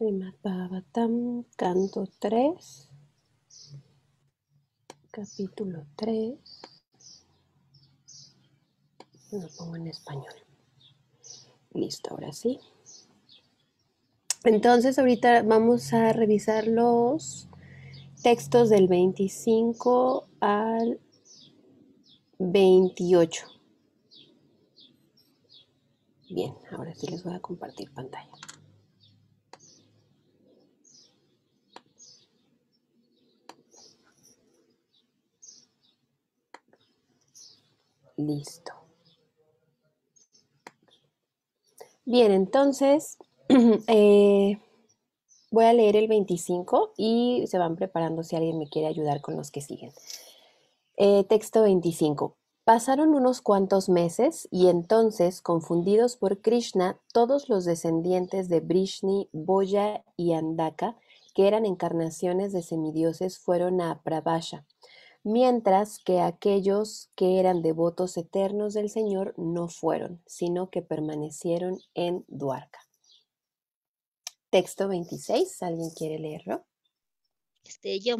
Srimad Bhagavatam, canto 3, capítulo 3. Lo pongo en español. Listo, ahora sí. Entonces ahorita vamos a revisar los textos del 25 al 28. Bien, ahora sí les voy a compartir pantalla. Listo. Bien, entonces voy a leer el 25 y se van preparando si alguien me quiere ayudar con los que siguen. Texto 25. Pasaron unos cuantos meses y entonces, confundidos por Krishna, todos los descendientes de Vrishni, Boya y Andaka, que eran encarnaciones de semidioses, fueron a Prabhasha, mientras que aquellos que eran devotos eternos del Señor no fueron, sino que permanecieron en Dwarka. Texto 26. ¿Alguien quiere leerlo? Yo.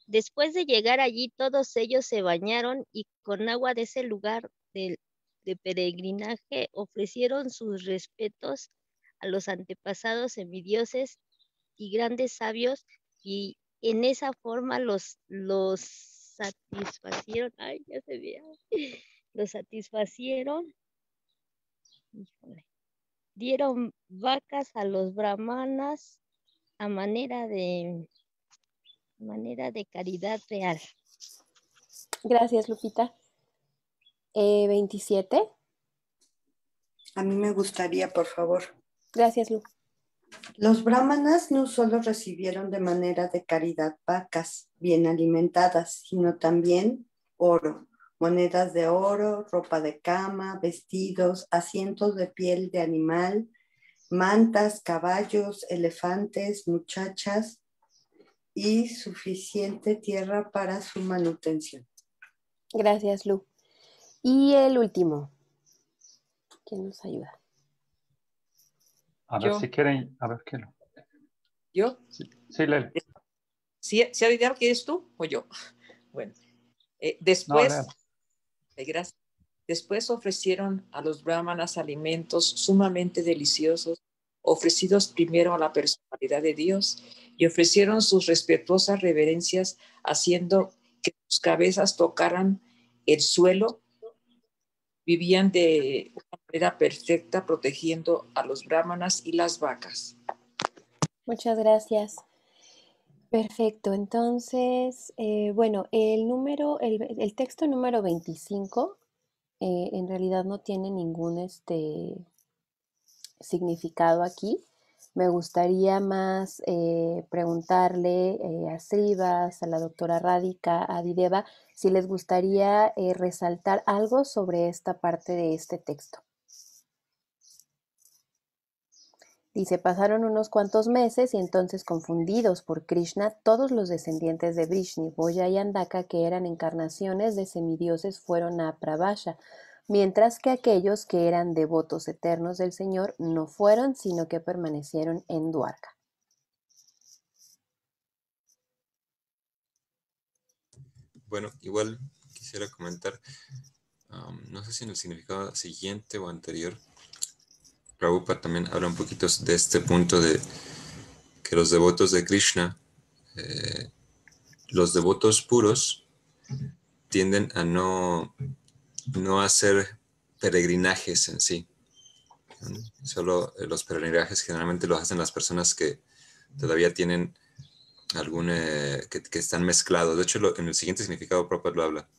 Después de llegar allí, todos ellos se bañaron y con agua de ese lugar de peregrinaje ofrecieron sus respetos a los antepasados semidioses y grandes sabios, y en esa forma los satisfacieron. Ay, ya se veía. Los satisfacieron. Híjole. Dieron vacas a los brahmanas a manera de caridad real. Gracias, Lupita. 27. A mí me gustaría, por favor. Gracias, Lu. Los brahmanas no solo recibieron de manera de caridad vacas bien alimentadas, sino también oro, monedas de oro, ropa de cama, vestidos, asientos de piel de animal, mantas, caballos, elefantes, muchachas y suficiente tierra para su manutención. Gracias, Lu. Y el último. ¿Quién nos ayuda? A ver, si quieren, a ver, ¿qué lo? ¿Yo? Sí, Lele. ¿Sí, Abigail, quieres tú o yo? Bueno, después, No, gracias. Después ofrecieron a los brahmanas alimentos sumamente deliciosos, ofrecidos primero a la personalidad de Dios, y ofrecieron sus respetuosas reverencias, haciendo que sus cabezas tocaran el suelo. Vivían de una manera perfecta, protegiendo a los brahmanas y las vacas. Muchas gracias. Perfecto, entonces, bueno, el texto número 25 en realidad no tiene ningún significado aquí. Me gustaría más preguntarle a Srivas, a la doctora Radhika, a Adideva, si les gustaría resaltar algo sobre esta parte de este texto. Dice, pasaron unos cuantos meses y entonces, confundidos por Krishna, todos los descendientes de Vrishni, Boya y Andaka, que eran encarnaciones de semidioses, fueron a Prabhasha, mientras que aquellos que eran devotos eternos del Señor no fueron, sino que permanecieron en Dwarka. Bueno, igual quisiera comentar, no sé si en el significado siguiente o anterior, Prabhupada también habla un poquito de este punto de que los devotos de Krishna, los devotos puros, tienden a no hacer peregrinajes en sí. Solo los peregrinajes generalmente los hacen las personas que todavía tienen algún, que están mezclados. De hecho, en el siguiente significado Prabhupada lo habla,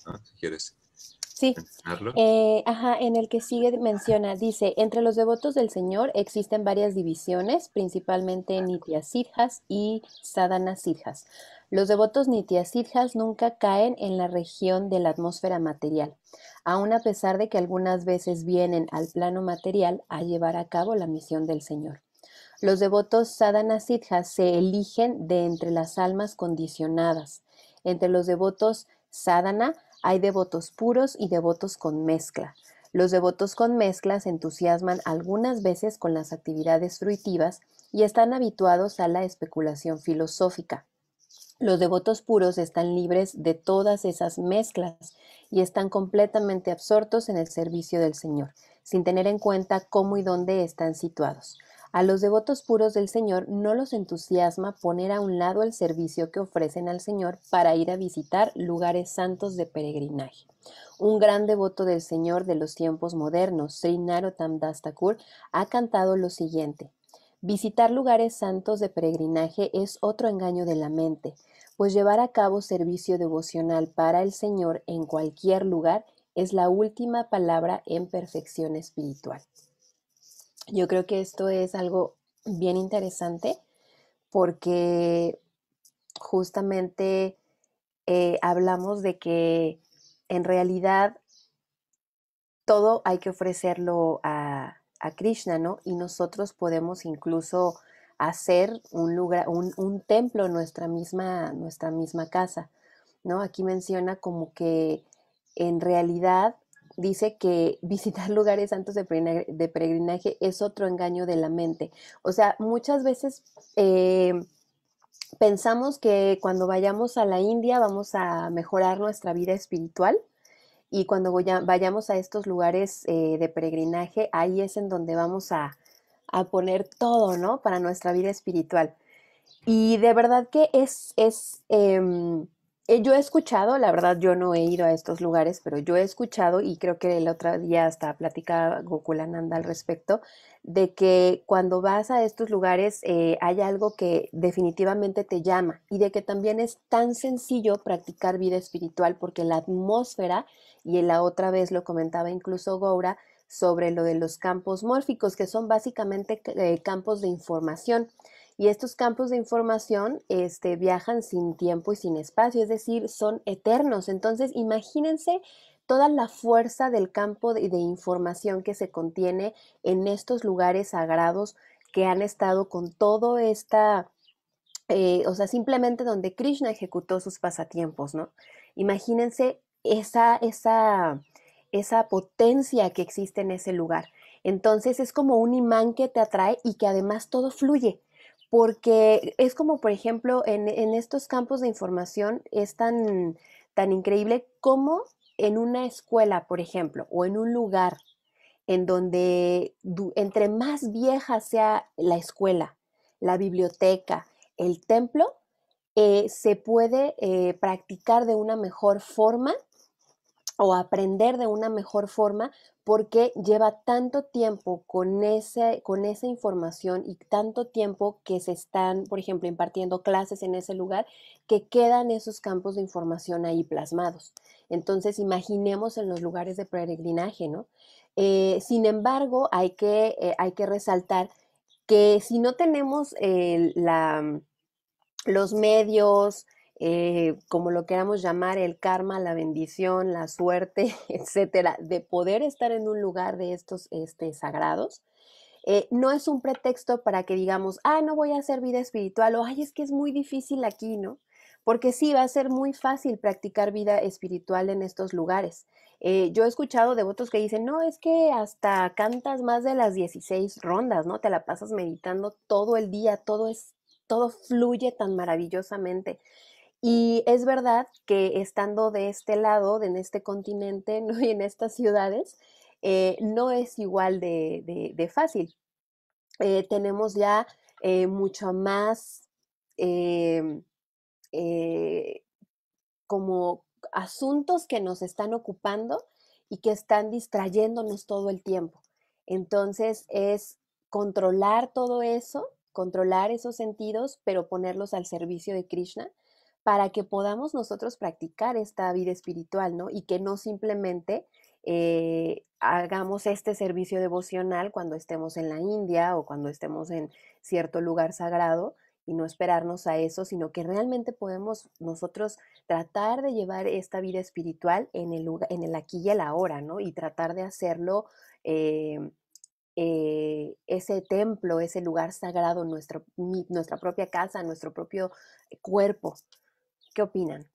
¿no? Si quieres. Sí, en el que sigue menciona, dice, entre los devotos del Señor existen varias divisiones, principalmente Nityasiddhas y Sadhanasiddhas. Los devotos Nityasiddhas nunca caen en la región de la atmósfera material, aun a pesar de que algunas veces vienen al plano material a llevar a cabo la misión del Señor. Los devotos Sadhanasiddhas se eligen de entre las almas condicionadas. Entre los devotos sadhana hay devotos puros y devotos con mezcla. Los devotos con mezcla se entusiasman algunas veces con las actividades fruitivas y están habituados a la especulación filosófica. Los devotos puros están libres de todas esas mezclas y están completamente absortos en el servicio del Señor, sin tener en cuenta cómo y dónde están situados. A los devotos puros del Señor no los entusiasma poner a un lado el servicio que ofrecen al Señor para ir a visitar lugares santos de peregrinaje. Un gran devoto del Señor de los tiempos modernos, Sri Narottam Das Thakur, ha cantado lo siguiente: visitar lugares santos de peregrinaje es otro engaño de la mente, pues llevar a cabo servicio devocional para el Señor en cualquier lugar es la última palabra en perfección espiritual. Yo creo que esto es algo bien interesante porque justamente hablamos de que en realidad todo hay que ofrecerlo a Krishna, ¿no? Y nosotros podemos incluso hacer un lugar, un templo en nuestra misma casa, ¿no? Aquí menciona como que en realidad dice que visitar lugares santos de peregrinaje es otro engaño de la mente. O sea, muchas veces pensamos que cuando vayamos a la India vamos a mejorar nuestra vida espiritual, y cuando vayamos a estos lugares de peregrinaje, ahí es en donde vamos a poner todo, ¿no? Para nuestra vida espiritual. Y de verdad que yo he escuchado, la verdad yo no he ido a estos lugares, pero yo he escuchado, y creo que el otro día hasta platicaba Gokulananda al respecto, de que cuando vas a estos lugares hay algo que definitivamente te llama, y de que también es tan sencillo practicar vida espiritual porque la atmósfera, y en la otra vez lo comentaba incluso Goura, sobre lo de los campos mórficos, que son básicamente campos de información. Y estos campos de información viajan sin tiempo y sin espacio, es decir, son eternos. Entonces, imagínense toda la fuerza del campo de información que se contiene en estos lugares sagrados que han estado con todo esta, o sea, simplemente donde Krishna ejecutó sus pasatiempos, ¿no? Imagínense esa potencia que existe en ese lugar. Entonces es como un imán que te atrae y que además todo fluye, porque es como, por ejemplo, en estos campos de información es tan increíble como en una escuela, por ejemplo, o en un lugar en donde entre más vieja sea la escuela, la biblioteca, el templo, se puede practicar de una mejor forma o aprender de una mejor forma porque lleva tanto tiempo con esa información y tanto tiempo que se están, por ejemplo, impartiendo clases en ese lugar, que quedan esos campos de información ahí plasmados. Entonces, imaginemos en los lugares de peregrinaje, ¿no? Sin embargo, hay que resaltar que si no tenemos los medios, como lo queramos llamar, el karma, la bendición, la suerte, etcétera, de poder estar en un lugar de estos sagrados, no es un pretexto para que digamos, no voy a hacer vida espiritual, o ay, es que es muy difícil aquí, ¿no? Porque sí, va a ser muy fácil practicar vida espiritual en estos lugares. Yo he escuchado devotos que dicen, no, es que hasta cantas más de las 16 rondas, ¿no? Te la pasas meditando todo el día, todo fluye tan maravillosamente. Y es verdad que estando de este lado, en este continente, ¿no? Y en estas ciudades, no es igual de fácil. Tenemos ya mucho más em, eh, como asuntos que nos están ocupando y que están distrayéndonos todo el tiempo. Entonces es controlar todo eso, controlar esos sentidos, pero ponerlos al servicio de Krishna para que podamos nosotros practicar esta vida espiritual, ¿no? Y que no simplemente hagamos este servicio devocional cuando estemos en la India o cuando estemos en cierto lugar sagrado y no esperarnos a eso, sino que realmente podemos nosotros tratar de llevar esta vida espiritual en el aquí y el ahora, ¿no? Y tratar de hacerlo ese templo, ese lugar sagrado, nuestra propia casa, nuestro propio cuerpo. ¿Qué opinan?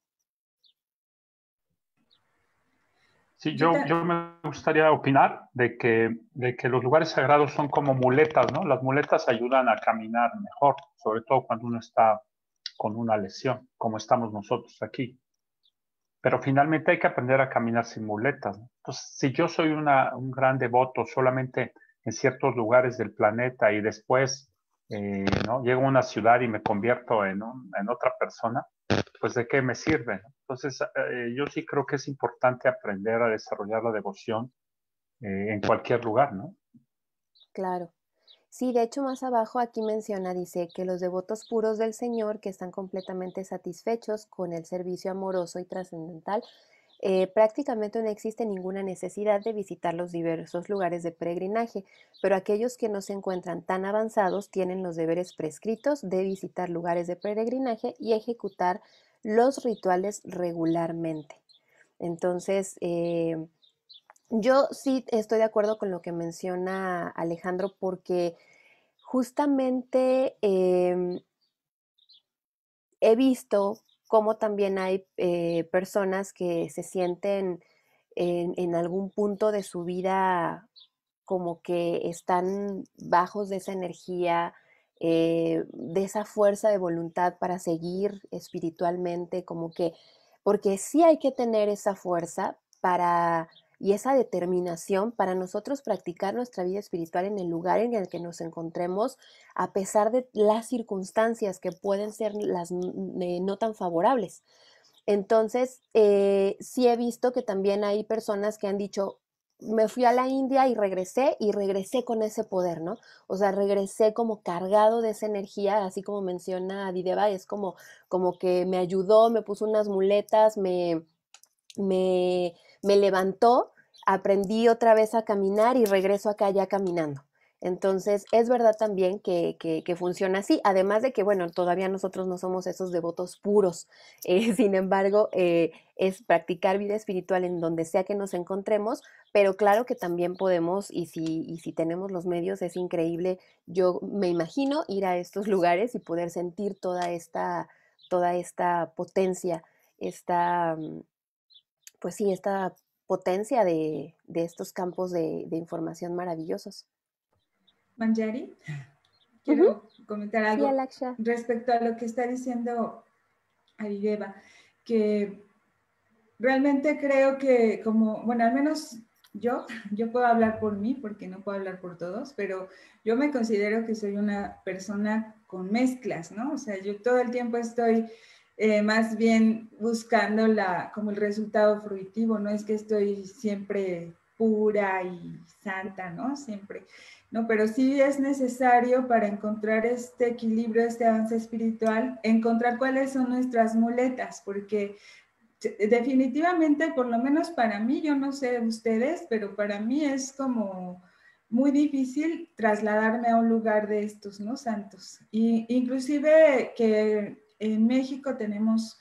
Sí, yo me gustaría opinar de que los lugares sagrados son como muletas, ¿no? Las muletas ayudan a caminar mejor, sobre todo cuando uno está con una lesión, como estamos nosotros aquí. Pero finalmente hay que aprender a caminar sin muletas, ¿no? Entonces, si yo soy un gran devoto solamente en ciertos lugares del planeta y después ¿no? llego a una ciudad y me convierto en otra persona, pues ¿de qué me sirve? ¿No? Entonces, yo sí creo que es importante aprender a desarrollar la devoción en cualquier lugar, ¿no? Claro. Sí, de hecho más abajo aquí menciona, dice que los devotos puros del Señor que están completamente satisfechos con el servicio amoroso y trascendental, prácticamente no existe ninguna necesidad de visitar los diversos lugares de peregrinaje, pero aquellos que no se encuentran tan avanzados tienen los deberes prescritos de visitar lugares de peregrinaje y ejecutar los rituales regularmente. Entonces, yo sí estoy de acuerdo con lo que menciona Alejandro porque justamente he visto cómo también hay personas que se sienten en algún punto de su vida como que están bajos de esa energía, de esa fuerza de voluntad para seguir espiritualmente, como que, porque sí hay que tener esa fuerza para y esa determinación para nosotros practicar nuestra vida espiritual en el lugar en el que nos encontremos, a pesar de las circunstancias que pueden ser las no tan favorables. Entonces, sí he visto que también hay personas que han dicho, me fui a la India y regresé con ese poder, ¿no? O sea, regresé como cargado de esa energía, así como menciona Adideva, es como que me ayudó, me puso unas muletas, me, me levantó, aprendí otra vez a caminar y regreso acá ya caminando. Entonces, es verdad también que funciona así, además de que, bueno, todavía nosotros no somos esos devotos puros, sin embargo, es practicar vida espiritual en donde sea que nos encontremos, pero claro que también podemos, y si tenemos los medios, es increíble, yo me imagino ir a estos lugares y poder sentir toda esta potencia, esta, pues sí, esta potencia de estos campos de información maravillosos. Manjari, quiero comentar Sí, algo Alaksha. respecto a lo que está diciendo Adideva, que realmente creo que como, bueno, al menos yo puedo hablar por mí porque no puedo hablar por todos, pero yo me considero que soy una persona con mezclas, ¿no? O sea, yo todo el tiempo estoy más bien buscando como el resultado fruitivo, no es que estoy siempre pura y santa, ¿no? Siempre, ¿no? Pero sí es necesario para encontrar este equilibrio, este avance espiritual, encontrar cuáles son nuestras muletas, porque definitivamente, por lo menos para mí, yo no sé ustedes, pero para mí es como muy difícil trasladarme a un lugar de estos, ¿no? Santos. Y inclusive que en México tenemos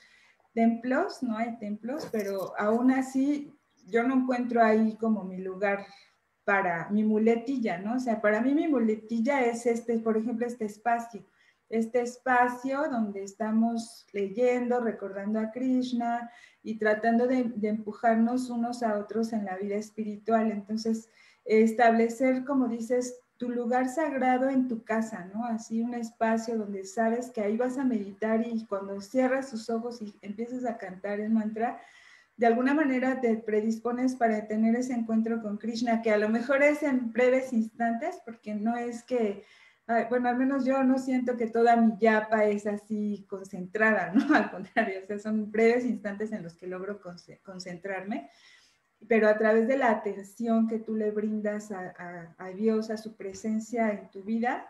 templos, no hay templos, pero aún así yo no encuentro ahí como mi lugar para mi muletilla, ¿no? O sea, para mí mi muletilla es por ejemplo, este espacio donde estamos leyendo, recordando a Krishna y tratando de empujarnos unos a otros en la vida espiritual. Entonces, establecer, como dices, tu lugar sagrado en tu casa, ¿no? Así un espacio donde sabes que ahí vas a meditar y cuando cierras tus ojos y empiezas a cantar el mantra, de alguna manera te predispones para tener ese encuentro con Krishna, que a lo mejor es en breves instantes, porque no es que, bueno, al menos yo no siento que toda mi yapa es así concentrada, ¿no? Al contrario, o sea, son breves instantes en los que logro concentrarme, pero a través de la atención que tú le brindas a Dios, a su presencia en tu vida,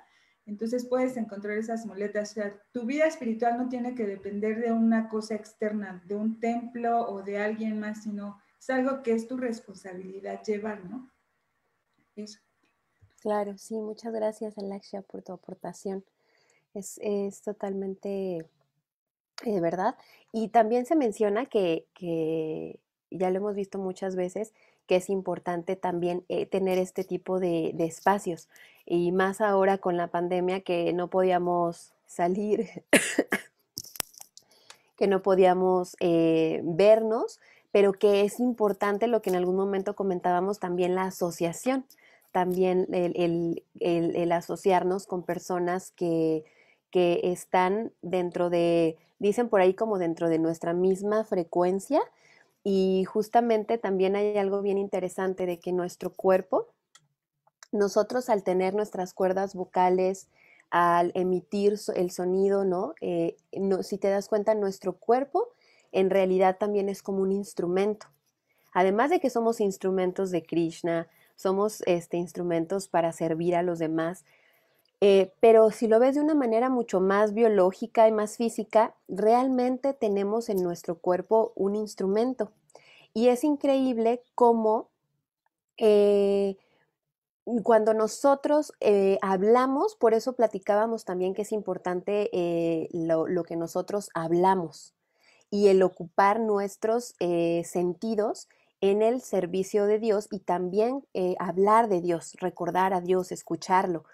entonces puedes encontrar esas muletas. O sea, tu vida espiritual no tiene que depender de una cosa externa, de un templo o de alguien más, sino es algo que es tu responsabilidad llevar, ¿no? Eso. Claro, sí, muchas gracias, Alaksha, por tu aportación. Es totalmente verdad. Y también se menciona que ya lo hemos visto muchas veces, que es importante también tener este tipo de espacios. Y más ahora con la pandemia que no podíamos salir, que no podíamos vernos, pero que es importante lo que en algún momento comentábamos también, la asociación, también el asociarnos con personas que están dentro de, dicen por ahí como dentro de nuestra misma frecuencia, y justamente también hay algo bien interesante de que nuestro cuerpo, nosotros al tener nuestras cuerdas vocales, al emitir el sonido, ¿no? Si te das cuenta, nuestro cuerpo en realidad también es como un instrumento. Además de que somos instrumentos de Krishna, somos instrumentos para servir a los demás, pero si lo ves de una manera mucho más biológica y más física, realmente tenemos en nuestro cuerpo un instrumento. Y es increíble cómo cuando nosotros hablamos, por eso platicábamos también que es importante lo que nosotros hablamos y el ocupar nuestros sentidos en el servicio de Dios, y también hablar de Dios, recordar a Dios, escucharlo,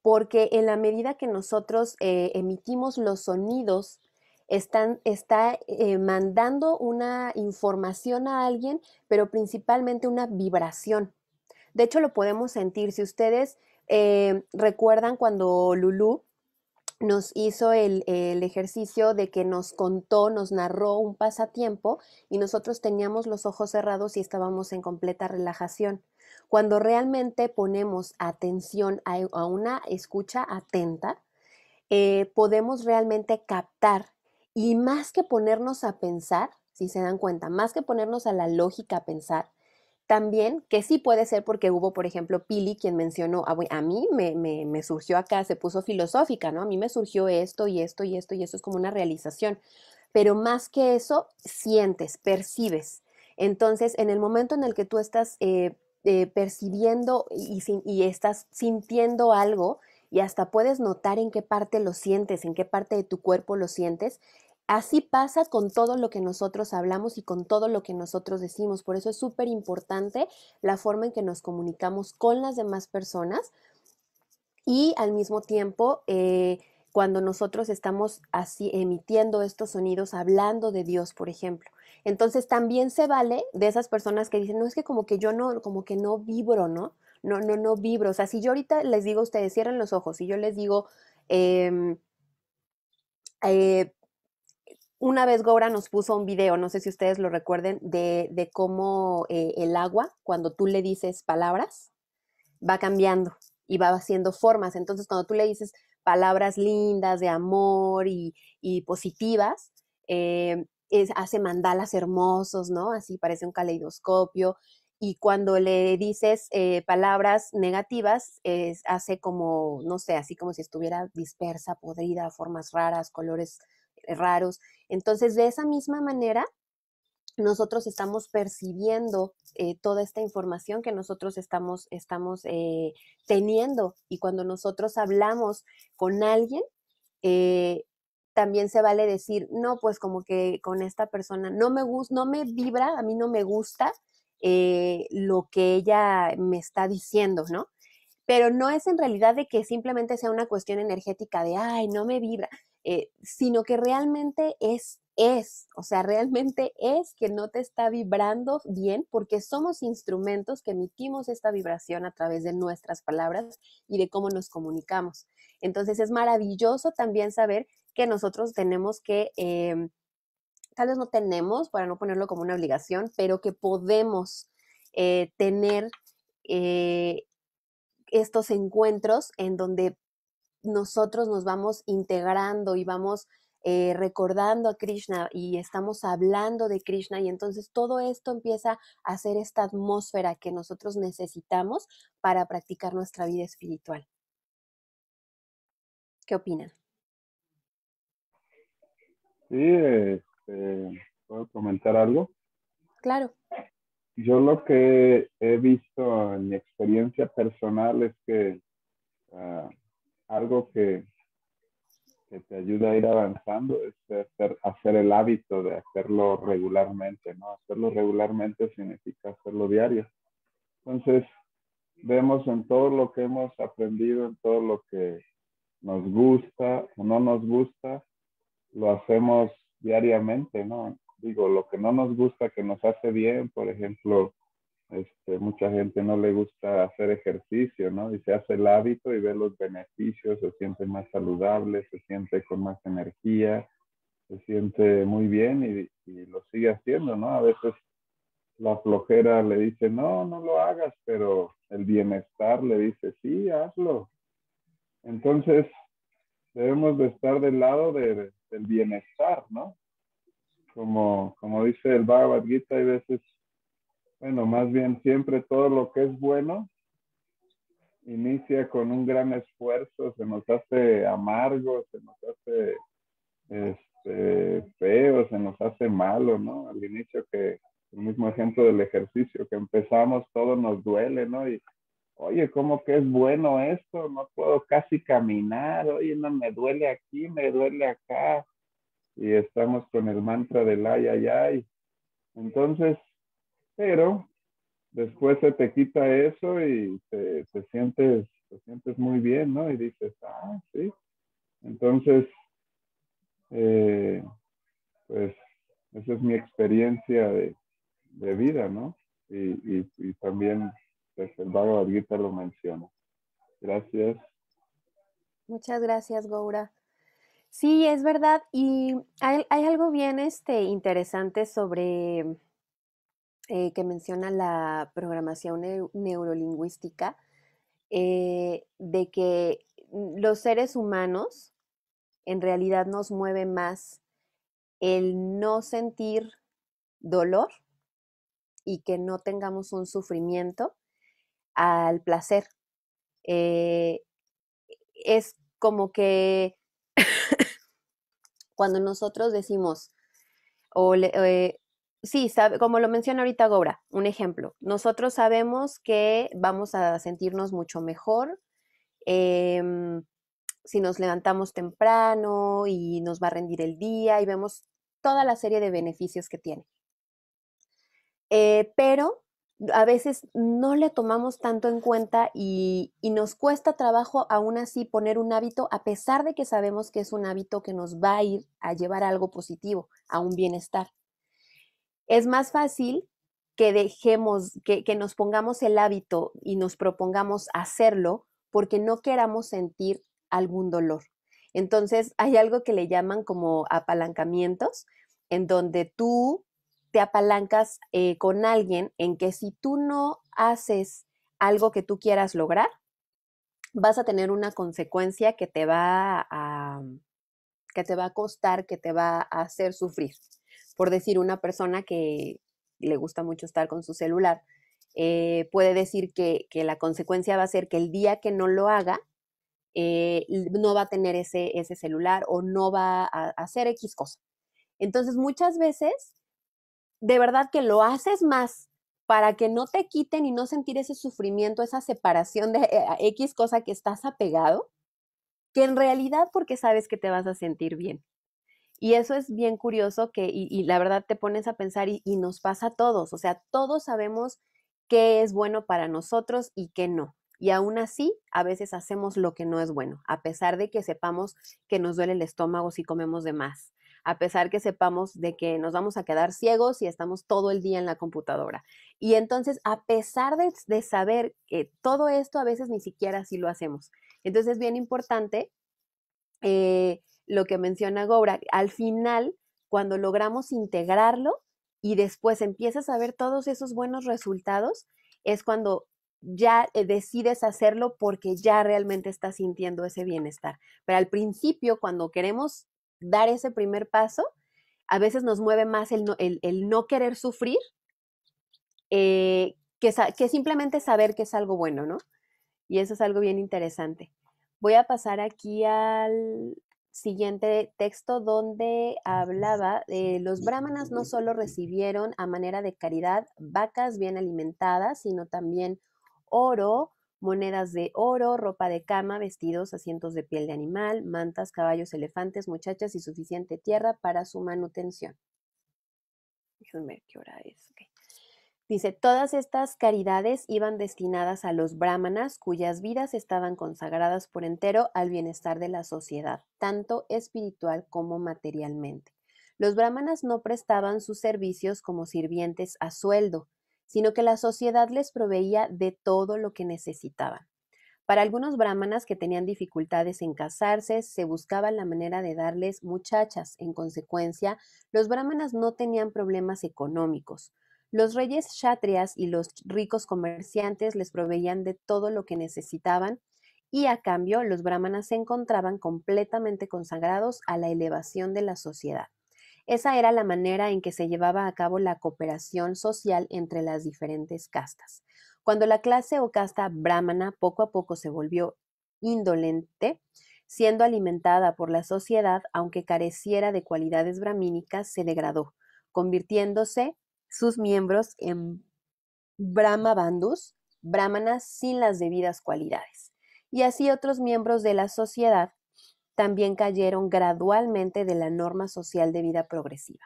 porque en la medida que nosotros emitimos los sonidos, está mandando una información a alguien, pero principalmente una vibración. De hecho, lo podemos sentir. Si ustedes recuerdan cuando Lulú nos hizo el ejercicio de que nos contó, nos narró un pasatiempo y nosotros teníamos los ojos cerrados y estábamos en completa relajación. Cuando realmente ponemos atención a una escucha atenta, podemos realmente captar, y más que ponernos a pensar, si se dan cuenta, más que ponernos a la lógica a pensar, también, que sí puede ser porque hubo, por ejemplo, Pili, quien mencionó, a mí me surgió acá, se puso filosófica, ¿no? A mí me surgió esto y esto y esto y eso es como una realización. Pero más que eso, sientes, percibes. Entonces, en el momento en el que tú estás percibiendo y estás sintiendo algo, y hasta puedes notar en qué parte lo sientes, en qué parte de tu cuerpo lo sientes, así pasa con todo lo que nosotros hablamos y con todo lo que nosotros decimos. Por eso es súper importante la forma en que nos comunicamos con las demás personas, y al mismo tiempo, cuando nosotros estamos así emitiendo estos sonidos, hablando de Dios, por ejemplo. Entonces también se vale de esas personas que dicen, no, es que como que yo no, como que no vibro, ¿no? No vibro. O sea, si yo ahorita les digo a ustedes, cierren los ojos, y yo les digo, eh, eh, una vez Gora nos puso un video, no sé si ustedes lo recuerden, de cómo el agua, cuando tú le dices palabras, va cambiando y va haciendo formas. Entonces, cuando tú le dices palabras lindas de amor y positivas, hace mandalas hermosos, ¿no? Así parece un caleidoscopio. Y cuando le dices palabras negativas, hace como, no sé, así como si estuviera dispersa, podrida, formas raras, colores raros. Entonces, de esa misma manera, nosotros estamos percibiendo toda esta información que nosotros estamos teniendo. Y cuando nosotros hablamos con alguien, también se vale decir, no, pues como que con esta persona no me gusta, no me vibra, a mí no me gusta lo que ella me está diciendo, ¿no? Pero no es en realidad de que simplemente sea una cuestión energética de, ay, no me vibra, sino que realmente o sea, realmente es que no te está vibrando bien, porque somos instrumentos que emitimos esta vibración a través de nuestras palabras y de cómo nos comunicamos. Entonces es maravilloso también saber que nosotros tenemos que, tal vez no tenemos, para no ponerlo como una obligación, pero que podemos tener estos encuentros en donde nosotros nos vamos integrando y vamos recordando a Krishna y estamos hablando de Krishna, y entonces todo esto empieza a hacer esta atmósfera que nosotros necesitamos para practicar nuestra vida espiritual. ¿Qué opinan? Sí, ¿puedo comentar algo? Claro. Yo lo que he visto en mi experiencia personal es que algo que te ayuda a ir avanzando es hacer el hábito de hacerlo regularmente, ¿no? Hacerlo regularmente significa hacerlo diario. Entonces, vemos en todo lo que hemos aprendido, en todo lo que nos gusta o no nos gusta, lo hacemos diariamente, ¿no? digo, lo que no nos gusta, que nos hace bien, por ejemplo, mucha gente no le gusta hacer ejercicio, ¿no? Y se hace el hábito y ve los beneficios, se siente más saludable, se siente con más energía, se siente muy bien y lo sigue haciendo, ¿no? A veces la flojera le dice, no, no lo hagas, pero el bienestar le dice, sí, hazlo. Entonces, debemos de estar del lado del bienestar, ¿no? Como dice el Bhagavad Gita, hay veces, bueno, más bien siempre todo lo que es bueno inicia con un gran esfuerzo, se nos hace amargo, se nos hace feo, se nos hace malo, ¿no? Al inicio, que el mismo ejemplo del ejercicio, que empezamos, todo nos duele, ¿no? Y oye, ¿cómo que es bueno esto? No puedo casi caminar, oye, no, me duele aquí, me duele acá. Y estamos con el mantra del ay, ay, ay. Entonces, pero después se te quita eso y te sientes muy bien, ¿no? Y dices, ah, sí. Entonces, pues esa es mi experiencia de vida, ¿no? Y también pues, el Bhagavad Gita lo menciona. Gracias. Muchas gracias, Goura. Sí, es verdad. Y hay algo bien interesante sobre que menciona la programación neurolingüística, de que los seres humanos en realidad nos mueve más el no sentir dolor y que no tengamos un sufrimiento al placer. Es como que cuando nosotros decimos, sí, como lo menciona ahorita Goura, un ejemplo, nosotros sabemos que vamos a sentirnos mucho mejor si nos levantamos temprano y nos va a rendir el día y vemos toda la serie de beneficios que tiene. Pero a veces no le tomamos tanto en cuenta y nos cuesta trabajo aún así poner un hábito, a pesar de que sabemos que es un hábito que nos va a ir a llevar a algo positivo, a un bienestar. Es más fácil que dejemos, que nos pongamos el hábito y nos propongamos hacerlo porque no queramos sentir algún dolor. Entonces, hay algo que le llaman como apalancamientos, en donde tú te apalancas con alguien en que si tú no haces algo que tú quieras lograr, vas a tener una consecuencia que te va a costar, que te va a hacer sufrir. Por decir, una persona que le gusta mucho estar con su celular, puede decir que la consecuencia va a ser que el día que no lo haga, no va a tener ese celular o no va a hacer X cosa. Entonces, muchas veces, de verdad que lo haces más para que no te quiten y no sentir ese sufrimiento, esa separación de X cosa que estás apegado, que en realidad porque sabes que te vas a sentir bien. Y eso es bien curioso y la verdad te pones a pensar y nos pasa a todos, o sea, todos sabemos qué es bueno para nosotros y qué no. Y aún así, a veces hacemos lo que no es bueno, a pesar de que sepamos que nos duele el estómago si comemos de más, a pesar que sepamos de que nos vamos a quedar ciegos si estamos todo el día en la computadora. Y entonces, a pesar de saber que todo esto, a veces ni siquiera así lo hacemos. Entonces, es bien importante lo que menciona Goura, al final, cuando logramos integrarlo y después empiezas a ver todos esos buenos resultados, es cuando ya decides hacerlo porque ya realmente estás sintiendo ese bienestar. Pero al principio, cuando queremos dar ese primer paso, a veces nos mueve más el no querer sufrir que simplemente saber que es algo bueno, ¿no? Y eso es algo bien interesante. Voy a pasar aquí al siguiente texto donde hablaba de los brahmanas no solo recibieron a manera de caridad vacas bien alimentadas, sino también oro, monedas de oro, ropa de cama, vestidos, asientos de piel de animal, mantas, caballos, elefantes, muchachas y suficiente tierra para su manutención. Déjenme ver qué hora es. Okay. Dice, todas estas caridades iban destinadas a los brahmanas cuyas vidas estaban consagradas por entero al bienestar de la sociedad, tanto espiritual como materialmente. Los brahmanas no prestaban sus servicios como sirvientes a sueldo, sino que la sociedad les proveía de todo lo que necesitaban. Para algunos brahmanas que tenían dificultades en casarse, se buscaba la manera de darles muchachas. En consecuencia, los brahmanas no tenían problemas económicos. Los reyes kshatriyas y los ricos comerciantes les proveían de todo lo que necesitaban y a cambio los brahmanas se encontraban completamente consagrados a la elevación de la sociedad. Esa era la manera en que se llevaba a cabo la cooperación social entre las diferentes castas. Cuando la clase o casta brahmana poco a poco se volvió indolente, siendo alimentada por la sociedad, aunque careciera de cualidades brahmínicas, se degradó, convirtiéndose sus miembros en brahmabandhus, brahmanas sin las debidas cualidades. Y así otros miembros de la sociedad también cayeron gradualmente de la norma social de vida progresiva.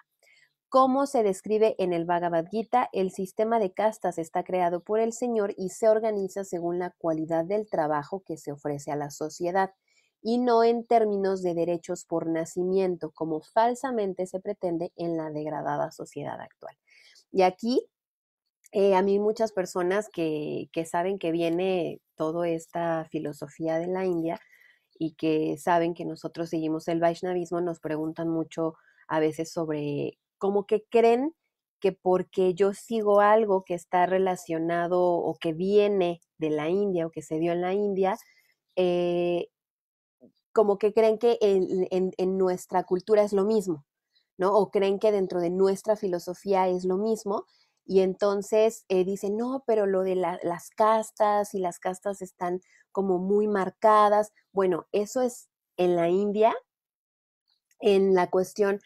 Como se describe en el Bhagavad Gita, el sistema de castas está creado por el Señor y se organiza según la cualidad del trabajo que se ofrece a la sociedad y no en términos de derechos por nacimiento, como falsamente se pretende en la degradada sociedad actual. Y aquí, a mí muchas personas que saben que viene toda esta filosofía de la India y que saben que nosotros seguimos el Vaishnavismo, nos preguntan mucho a veces sobre cómo que creen que porque yo sigo algo que está relacionado o que viene de la India o que se dio en la India, como que creen que en nuestra cultura es lo mismo, ¿no? O creen que dentro de nuestra filosofía es lo mismo. Y entonces dicen, no, pero lo de las castas y las castas están como muy marcadas. Bueno, eso es en la India, en la cuestión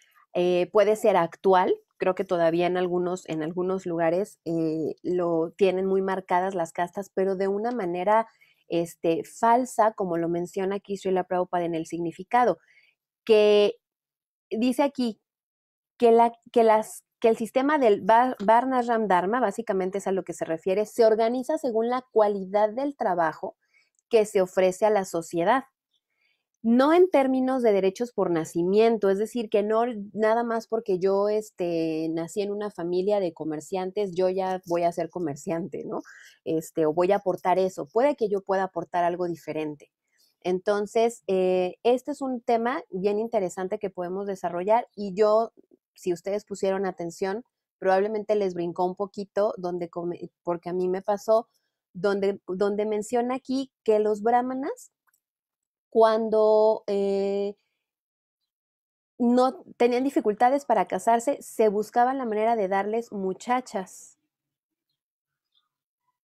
puede ser actual. Creo que todavía en algunos lugares lo tienen muy marcadas las castas, pero de una manera falsa, como lo menciona aquí Srila Prabhupada en el significado, que dice aquí que el sistema del Varnashram Dharma, básicamente es a lo que se refiere, se organiza según la cualidad del trabajo que se ofrece a la sociedad. No en términos de derechos por nacimiento, es decir, que no nada más porque yo nací en una familia de comerciantes, yo ya voy a ser comerciante, ¿no? O voy a aportar eso. Puede que yo pueda aportar algo diferente. Entonces, este es un tema bien interesante que podemos desarrollar y yo, si ustedes pusieron atención, probablemente les brincó un poquito porque a mí me pasó, donde menciona aquí que los brahmanas, cuando no tenían dificultades para casarse, se buscaba la manera de darles muchachas.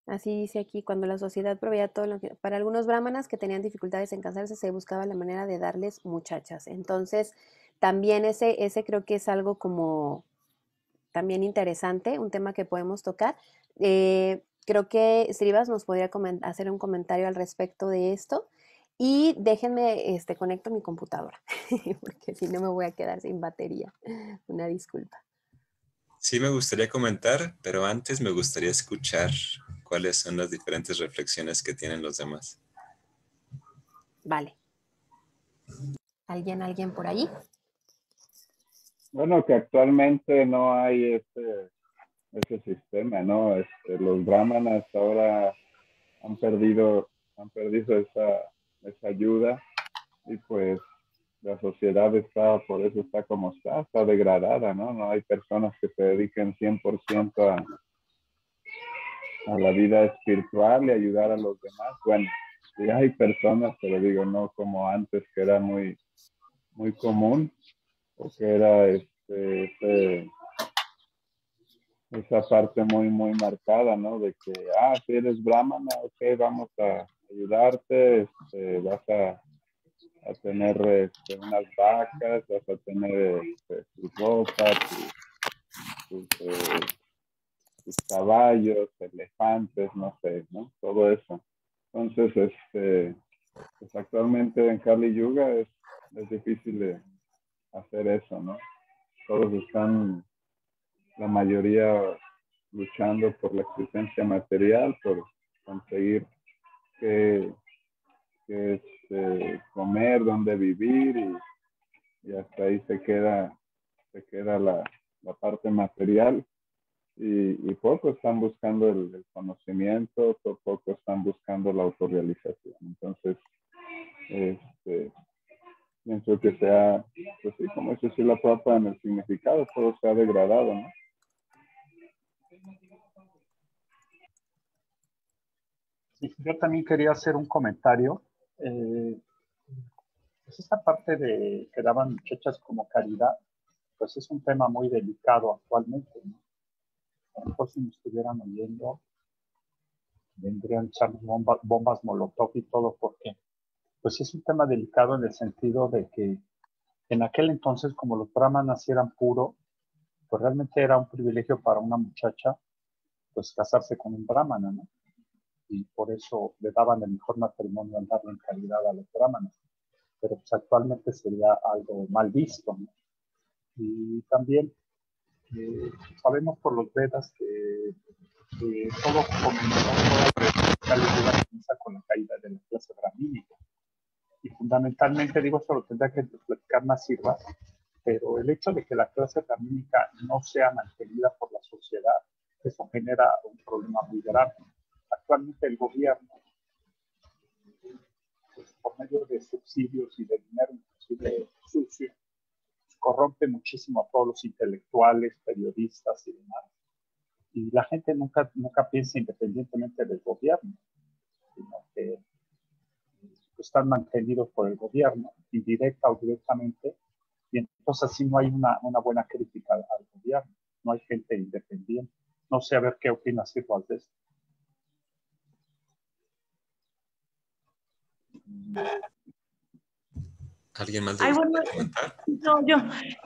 Así dice aquí, cuando la sociedad proveía todo lo que... Para algunos brahmanas que tenían dificultades en casarse, se buscaba la manera de darles muchachas. Entonces, también ese creo que es algo como también interesante, un tema que podemos tocar. Creo que Srivas nos podría hacer un comentario al respecto de esto. Y déjenme, conecto mi computadora, porque si no me voy a quedar sin batería. Una disculpa. Sí, me gustaría comentar, pero antes me gustaría escuchar cuáles son las diferentes reflexiones que tienen los demás. Vale. ¿Alguien por ahí? Bueno, que actualmente no hay ese sistema, ¿no? Los brahmanas ahora han perdido esa ayuda y pues la sociedad por eso está como está degradada, ¿no? No hay personas que se dediquen 100% a la vida espiritual y ayudar a los demás. Bueno, sí hay personas, pero digo, no como antes, que era muy, muy común, o que era esa parte muy, muy marcada, ¿no? De que, si eres brahmana, ok, vamos a ayudarte, vas a tener unas vacas, vas a tener tu ropa, tus caballos, elefantes, no sé, ¿no? Todo eso. Entonces, pues actualmente en Kali Yuga es difícil de hacer eso, ¿no? Todos están, la mayoría, luchando por la existencia material, por conseguir que comer, dónde vivir, y hasta ahí se queda se queda la parte material y poco están buscando el conocimiento, poco están buscando la autorrealización. Entonces, pienso que sea, pues sí, como dice Srila Prabhupada en el significado, todo se ha degradado, ¿no? Sí, yo también quería hacer un comentario. Pues esta parte de que daban muchachas como caridad, pues es un tema muy delicado actualmente, ¿no? A lo mejor si me estuvieran oyendo, vendrían a echar bombas molotov y todo, porque pues es un tema delicado en el sentido de que en aquel entonces, como los brahmanas eran puros, pues realmente era un privilegio para una muchacha pues casarse con un brahmana, ¿no? Y por eso le daban el mejor matrimonio al darle en caridad a los brahmanas. Pero pues actualmente sería algo mal visto, ¿no? Y también sabemos por los Vedas que todo comienza con la caída de la clase brahmínica. Y fundamentalmente, digo, esto lo tendrá que platicar más Sirva, pero el hecho de que la clase brahmínica no sea mantenida por la sociedad, eso genera un problema muy grave. Actualmente el gobierno, pues, por medio de subsidios y de dinero inclusive sucio, corrompe muchísimo a todos los intelectuales, periodistas y demás. Y la gente nunca piensa independientemente del gobierno, sino que están mantenidos por el gobierno, indirecta o directamente, y entonces así no hay una buena crítica al gobierno, no hay gente independiente. No sé, a ver qué opinas igual de esto. ¿Alguien más Ay, bueno, comentar? no,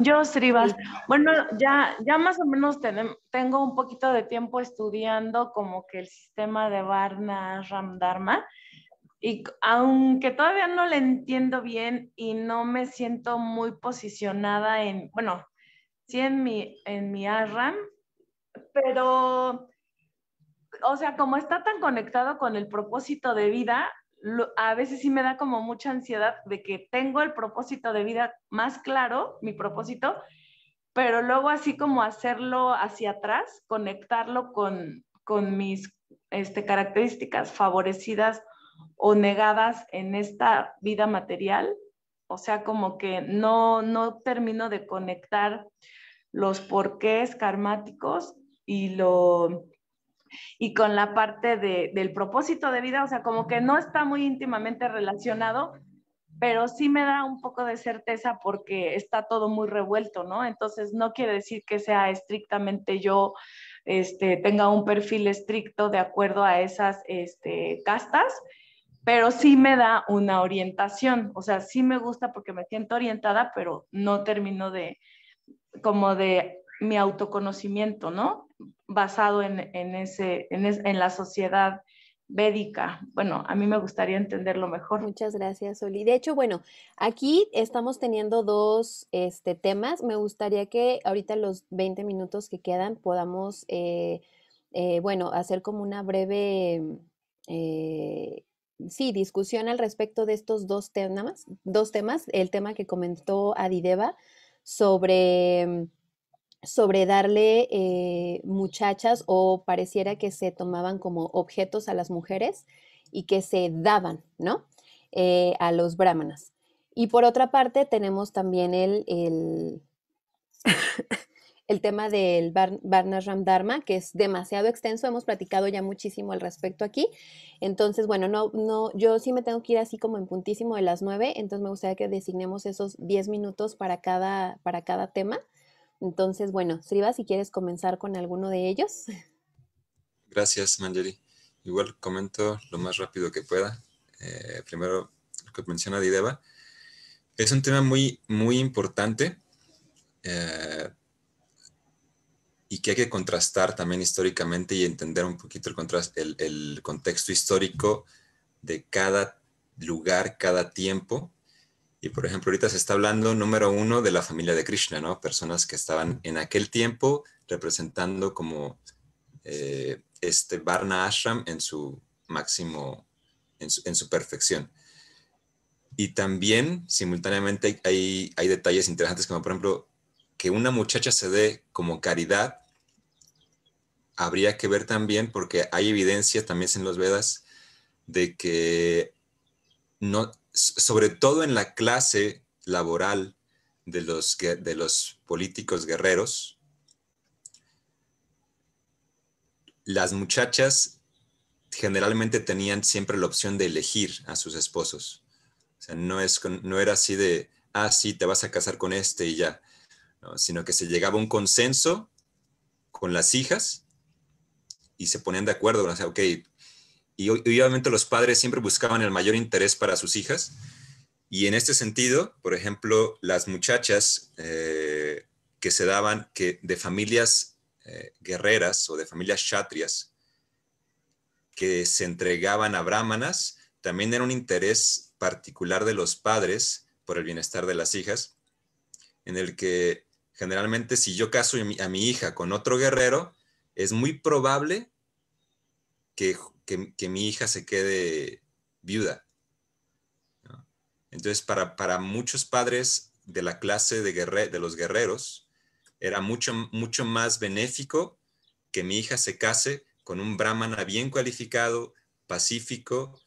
yo, Srivas. Bueno, ya más o menos tengo un poquito de tiempo estudiando como que el sistema de Varna Ram Dharma. Y aunque todavía no le entiendo bien y no me siento muy posicionada bueno, sí en mi ashram, pero, o sea, como está tan conectado con el propósito de vida, a veces sí me da como mucha ansiedad de que tengo el propósito de vida más claro, mi propósito, pero luego así como hacerlo hacia atrás, conectarlo con mis características favorecidas o negadas en esta vida material. O sea, como que no termino de conectar los porqués karmáticos y con la parte del propósito de vida, o sea, como que no está muy íntimamente relacionado, pero sí me da un poco de certeza porque está todo muy revuelto, ¿no? Entonces no quiere decir que sea estrictamente yo tenga un perfil estricto de acuerdo a esas castas, pero sí me da una orientación, o sea, sí me gusta porque me siento orientada, pero no termino de mi autoconocimiento, ¿no? Basado en la sociedad védica. Bueno, a mí me gustaría entenderlo mejor. Muchas gracias, Oli. De hecho, bueno, aquí estamos teniendo dos temas. Me gustaría que ahorita los 20 minutos que quedan podamos, bueno, hacer como una breve, sí, discusión al respecto de estos dos temas. El tema que comentó Adideva sobre darle muchachas o pareciera que se tomaban como objetos a las mujeres y que se daban, ¿no? A los brahmanas. Y por otra parte tenemos también el tema del Varnashram Dharma, que es demasiado extenso, hemos platicado ya muchísimo al respecto aquí. Entonces, bueno, no, yo sí me tengo que ir así como en puntísimo de las 9, entonces me gustaría que designemos esos 10 minutos para cada tema. Entonces, bueno, Sriva, si quieres comenzar con alguno de ellos. Gracias, Manjari. Igual comento lo más rápido que pueda. Primero, lo que menciona Adideva. Es un tema muy, muy importante y que hay que contrastar también históricamente y entender un poquito el contexto histórico de cada lugar, cada tiempo. Y, por ejemplo, ahorita se está hablando, número uno, de la familia de Krishna, ¿no? Personas que estaban en aquel tiempo representando como Varna Ashram en su máximo, en su perfección. Y también, simultáneamente, hay detalles interesantes, como por ejemplo, que una muchacha se dé como caridad, habría que ver también, porque hay evidencia también en los Vedas, de que no, sobre todo en la clase laboral de los políticos guerreros, las muchachas generalmente tenían siempre la opción de elegir a sus esposos. O sea, no era así de, sí, te vas a casar con este y ya, ¿no? Sino que se llegaba a un consenso con las hijas y se ponían de acuerdo, o sea, ok, y obviamente los padres siempre buscaban el mayor interés para sus hijas, y en este sentido, por ejemplo, las muchachas que se daban de familias guerreras o de familias kshatriyas que se entregaban a brahmanas, también era un interés particular de los padres por el bienestar de las hijas, en el que generalmente si yo caso a mi hija con otro guerrero, es muy probable que mi hija se quede viuda, ¿no? Entonces, para muchos padres de la clase de los guerreros, era mucho más benéfico que mi hija se case con un brahmana bien cualificado, pacífico,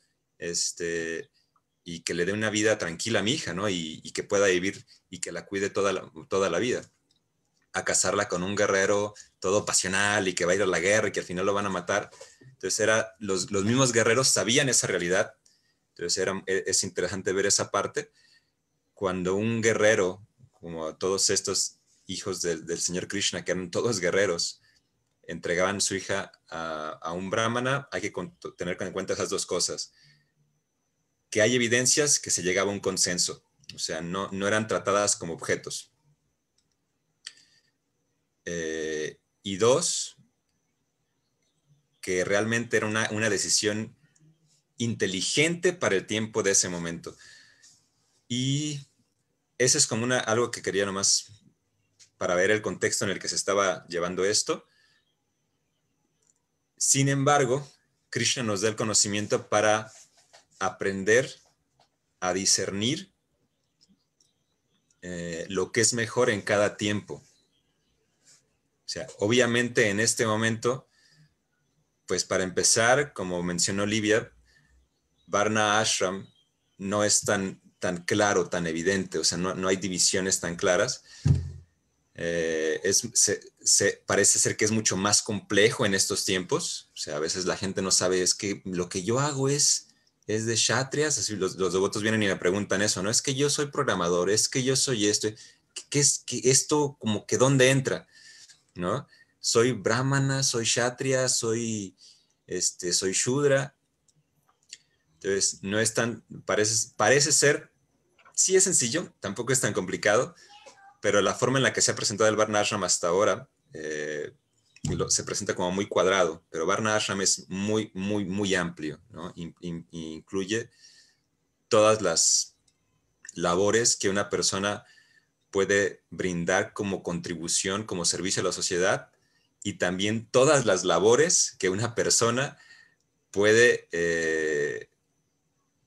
y que le dé una vida tranquila a mi hija, ¿no? Y que pueda vivir y que la cuide toda la vida, a casarla con un guerrero todo pasional y que va a ir a la guerra y que al final lo van a matar. Entonces los mismos guerreros sabían esa realidad. Entonces es interesante ver esa parte. Cuando un guerrero, como todos estos hijos del Señor Krishna, que eran todos guerreros, entregaban su hija a un brahmana, hay que tener en cuenta esas dos cosas. Que hay evidencias que se llegaba a un consenso. O sea, no eran tratadas como objetos. Y dos, que realmente era una decisión inteligente para el tiempo de ese momento. Y eso es como algo que quería nomás para ver el contexto en el que se estaba llevando esto. Sin embargo, Krishna nos da el conocimiento para aprender a discernir lo que es mejor en cada tiempo. O sea, obviamente en este momento, pues para empezar, como mencionó Livia, Varna Ashram no es tan claro, tan evidente, o sea, no hay divisiones tan claras. Parece ser que es mucho más complejo en estos tiempos. O sea, a veces la gente no sabe, es que lo que yo hago es de kshatriyas. Así los devotos vienen y me preguntan eso, ¿no? Es que yo soy programador, es que yo soy esto. ¿Qué es que esto como que dónde entra? ¿No? Soy brahmana, soy kshatriya, soy shudra. Entonces, no es tan, parece ser, sí es sencillo, tampoco es tan complicado, pero la forma en la que se ha presentado el Varna Ashram hasta ahora se presenta como muy cuadrado, pero Varna Ashram es muy, muy, muy amplio, ¿no? Incluye todas las labores que una persona puede brindar como contribución, como servicio a la sociedad, y también todas las labores que una persona puede,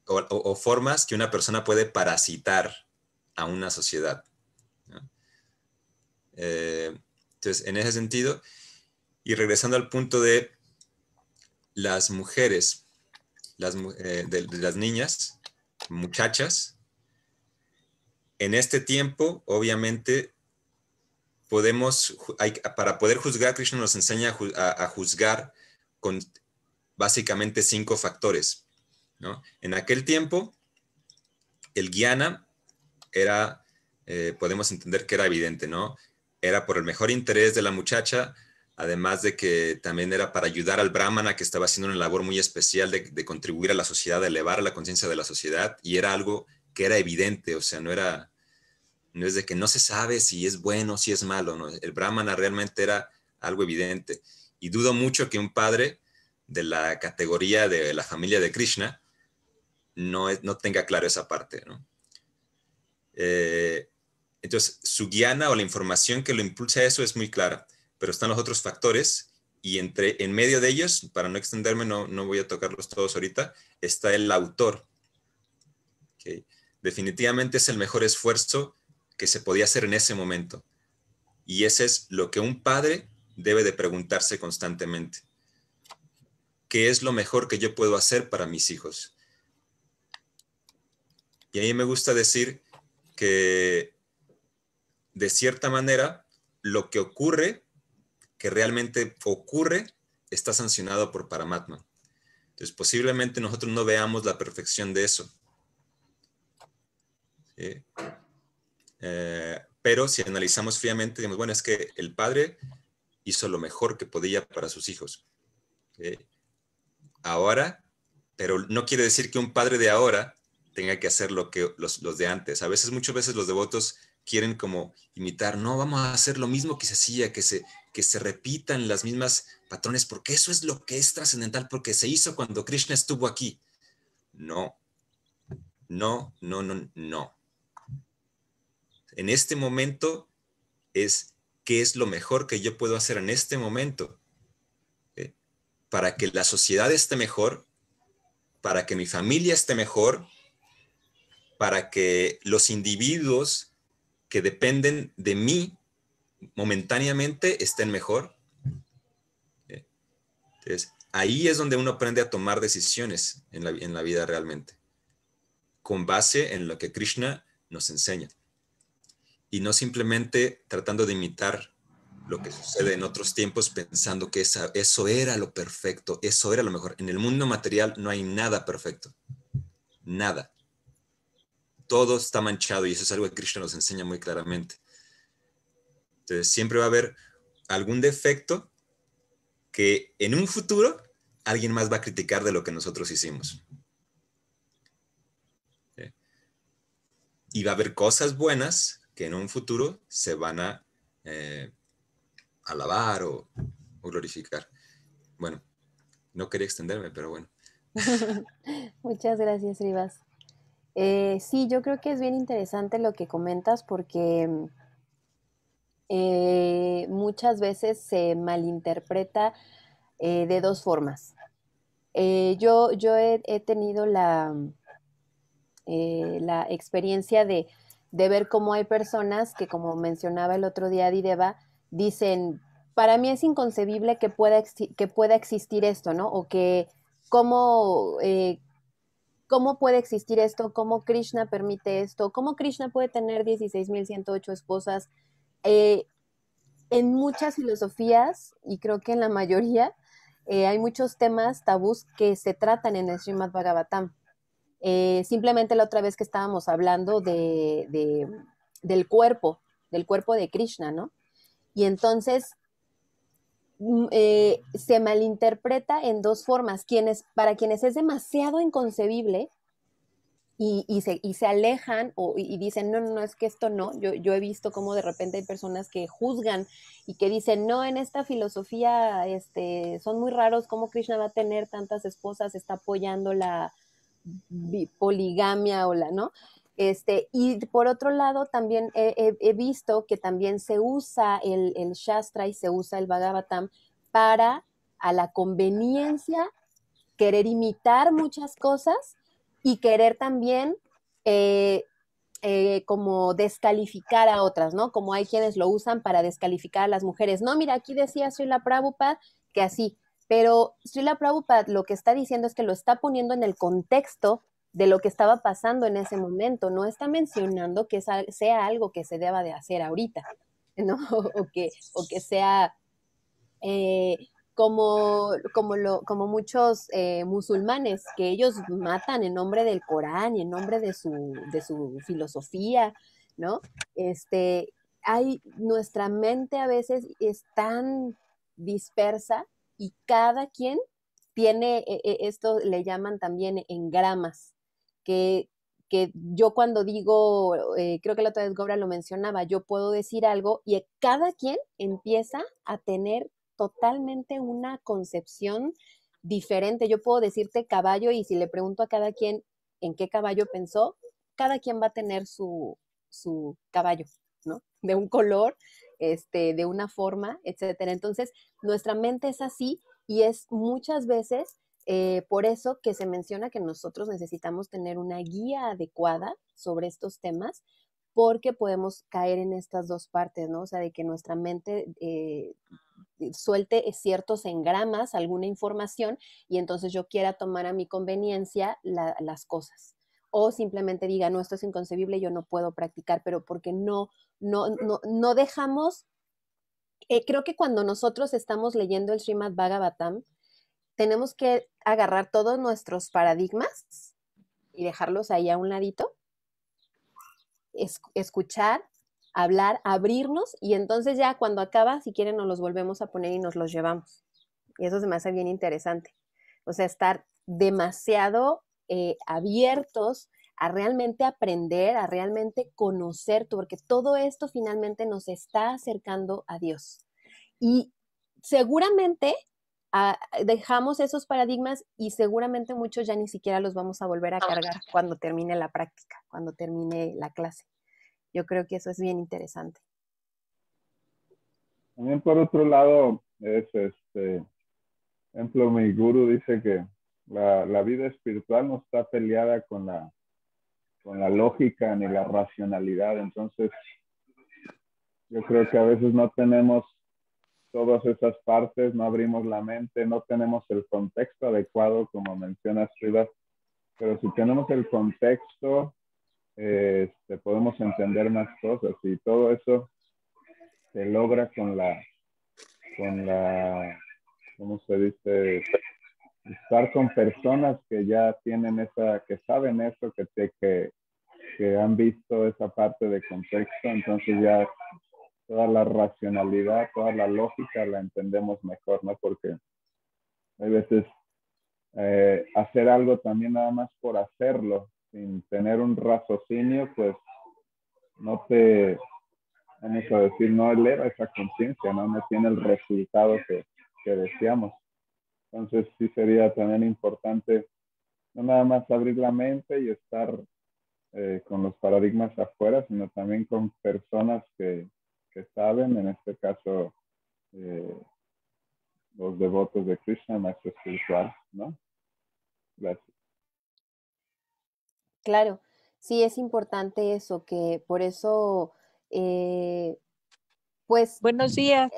o formas que una persona puede parasitar a una sociedad, ¿no? Entonces, en ese sentido, y regresando al punto de las mujeres, de las niñas, muchachas, en este tiempo, obviamente, para poder juzgar, Krishna nos enseña a juzgar con básicamente 5 factores, ¿no? En aquel tiempo, el jnana era, podemos entender que era evidente, ¿no? Era por el mejor interés de la muchacha, además de que también era para ayudar al brahmana que estaba haciendo una labor muy especial de contribuir a la sociedad, de elevar la conciencia de la sociedad, y era algo que era evidente, o sea, no es de que no se sabe si es bueno, si es malo, ¿no? El brahmana realmente era algo evidente, y dudo mucho que un padre de la categoría de la familia de Krishna no tenga claro esa parte, ¿no? Entonces, su jnana o la información que lo impulsa a eso es muy clara, pero están los otros factores, y en medio de ellos, para no extenderme, no voy a tocarlos todos ahorita, está el autor. ¿Okay? Definitivamente es el mejor esfuerzo que se podía hacer en ese momento. Y ese es lo que un padre debe de preguntarse constantemente. ¿Qué es lo mejor que yo puedo hacer para mis hijos? Y a mí me gusta decir que, de cierta manera, lo que ocurre, que realmente ocurre, está sancionado por Paramatma. Entonces, posiblemente nosotros no veamos la perfección de eso. ¿Sí? Pero si analizamos fríamente, digamos, bueno, es que el padre hizo lo mejor que podía para sus hijos. Ahora, pero no quiere decir que un padre de ahora tenga que hacer lo que los de antes. Muchas veces los devotos quieren como imitar, no, vamos a hacer lo mismo que se hacía, que se repitan las mismas patrones, porque eso es lo que es trascendental, porque se hizo cuando Krishna estuvo aquí. No. En este momento es qué es lo mejor que yo puedo hacer en este momento para que la sociedad esté mejor, para que mi familia esté mejor, para que los individuos que dependen de mí momentáneamente estén mejor. Entonces, ahí es donde uno aprende a tomar decisiones en la vida realmente, con base en lo que Krishna nos enseña. Y no simplemente tratando de imitar lo que sucede en otros tiempos pensando que eso era lo perfecto, eso era lo mejor. En el mundo material no hay nada perfecto. Nada. Todo está manchado y eso es algo que Krishna nos enseña muy claramente. Entonces siempre va a haber algún defecto que en un futuro alguien más va a criticar de lo que nosotros hicimos. ¿Sí? Y va a haber cosas buenas que en un futuro se van a alabar o glorificar. Bueno, no quería extenderme, pero bueno. Muchas gracias, Srivas. Sí, yo creo que es bien interesante lo que comentas porque muchas veces se malinterpreta de dos formas. Yo he tenido la experiencia de ver cómo hay personas que, como mencionaba el otro día Dideva, dicen, para mí es inconcebible que pueda existir esto, ¿no? O que cómo puede existir esto, cómo Krishna permite esto, cómo Krishna puede tener 16,108 esposas. En muchas filosofías, y creo que en la mayoría, hay muchos temas tabús que se tratan en el Srimad Bhagavatam. Simplemente la otra vez que estábamos hablando del cuerpo de Krishna, ¿no? Y entonces se malinterpreta en dos formas. Para quienes es demasiado inconcebible y se alejan y dicen, no, es que esto no. Yo he visto cómo de repente hay personas que juzgan y que dicen, no, en esta filosofía son muy raros cómo Krishna va a tener tantas esposas, está apoyando la poligamia ¿no? Y por otro lado también he visto que también se usa el Shastra y se usa el Bhagavatam para, a la conveniencia, querer imitar muchas cosas y querer también como descalificar a otras, ¿no? Como hay quienes lo usan para descalificar a las mujeres. No, mira, aquí decía Srila Prabhupada que así, pero Srila Prabhupada lo que está diciendo es que lo está poniendo en el contexto de lo que estaba pasando en ese momento, no está mencionando que sea algo que se deba de hacer ahorita, ¿no? O que sea como muchos musulmanes, que ellos matan en nombre del Corán y en nombre de su filosofía, ¿no? Nuestra mente a veces es tan dispersa y cada quien tiene, esto le llaman también engramas, que yo cuando digo, creo que la otra vez Gobra lo mencionaba, yo puedo decir algo y cada quien empieza a tener totalmente una concepción diferente. Yo puedo decirte caballo y si le pregunto a cada quien en qué caballo pensó, cada quien va a tener su caballo, ¿no? De un color, de una forma, etcétera. Entonces, nuestra mente es así y es muchas veces por eso que se menciona que nosotros necesitamos tener una guía adecuada sobre estos temas, porque podemos caer en estas dos partes, ¿no? O sea, de que nuestra mente suelte ciertos engramas, alguna información, y entonces yo quiera tomar a mi conveniencia las cosas. O simplemente diga, no, esto es inconcebible, yo no puedo practicar, pero porque no dejamos, creo que cuando nosotros estamos leyendo el Srimad Bhagavatam, tenemos que agarrar todos nuestros paradigmas y dejarlos ahí a un ladito, escuchar, hablar, abrirnos, y entonces ya cuando acaba, si quieren, nos los volvemos a poner y nos los llevamos. Y eso se me hace bien interesante. O sea, estar demasiado abiertos a realmente aprender, a realmente conocer, porque todo esto finalmente nos está acercando a Dios. Y seguramente dejamos esos paradigmas y seguramente muchos ya ni siquiera los vamos a volver a cargar cuando termine la práctica, cuando termine la clase. Yo creo que eso es bien interesante. También por otro lado, ejemplo, mi gurú dice que la vida espiritual no está peleada con la lógica ni la racionalidad. Entonces, yo creo que a veces no tenemos todas esas partes, no abrimos la mente, no tenemos el contexto adecuado, como mencionas, Frida, pero si tenemos el contexto, podemos entender más cosas, y todo eso se logra con la, ¿cómo se dice? Estar con personas que ya tienen que saben eso, que han visto esa parte de contexto, entonces ya toda la racionalidad, toda la lógica la entendemos mejor, ¿no? Porque hay veces hacer algo también nada más por hacerlo, sin tener un raciocinio, pues no te, vamos a decir, no eleva esa conciencia, ¿no? Tiene el resultado que deseamos. Entonces sí sería también importante no nada más abrir la mente y estar con los paradigmas afuera, sino también con personas que saben, en este caso los devotos de Krishna, maestro espiritual, ¿no? Gracias. Claro, sí es importante eso, que por eso, pues, Buenos días.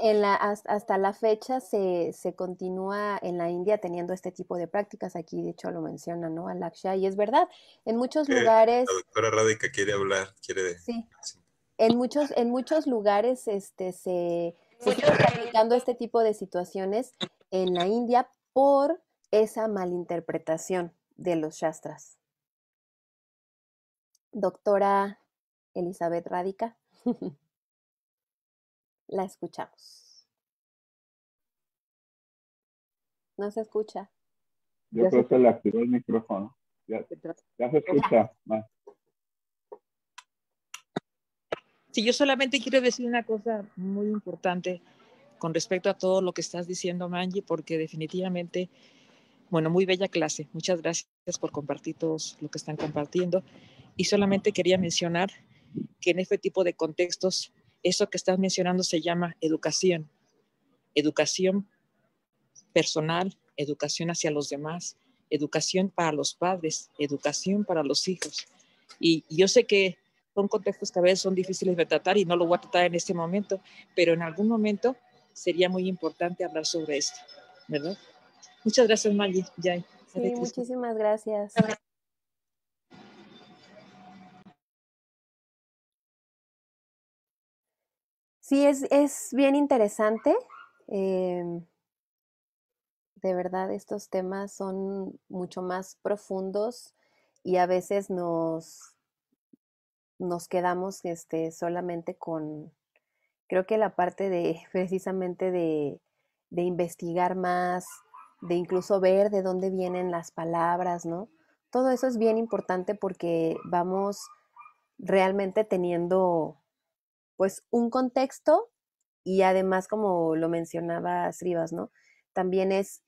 hasta la fecha se continúa en la India teniendo este tipo de prácticas. Aquí, de hecho, lo menciona, ¿no? Alaksha, y es verdad, en muchos lugares. La doctora Radhika quiere hablar, Sí, en muchos lugares se sigue practicando este tipo de situaciones en la India por esa malinterpretación de los shastras. Doctora Elizabeth Radhika, la escuchamos. No se escucha. Yo creo que le activó el micrófono. Ya se escucha más. Sí, yo solamente quiero decir una cosa muy importante con respecto a todo lo que estás diciendo, Manji, porque definitivamente, bueno, muy bella clase. Muchas gracias por compartir todos lo que están compartiendo. Y solamente quería mencionar que en este tipo de contextos, eso que estás mencionando se llama educación. Educación personal, educación hacia los demás, educación para los padres, educación para los hijos. Y yo sé que son contextos que a veces son difíciles de tratar y no lo voy a tratar en este momento, pero en algún momento sería muy importante hablar sobre esto, ¿verdad? Muchas gracias, Maggie. Jai. Sí, muchísimas gracias. Sí, es bien interesante. De verdad, estos temas son mucho más profundos y a veces nos quedamos solamente con, creo que la parte de precisamente de investigar más, de incluso ver de dónde vienen las palabras, ¿no? Todo eso es bien importante porque vamos realmente teniendo pues un contexto y además, como lo mencionaba Srivas, ¿no? También es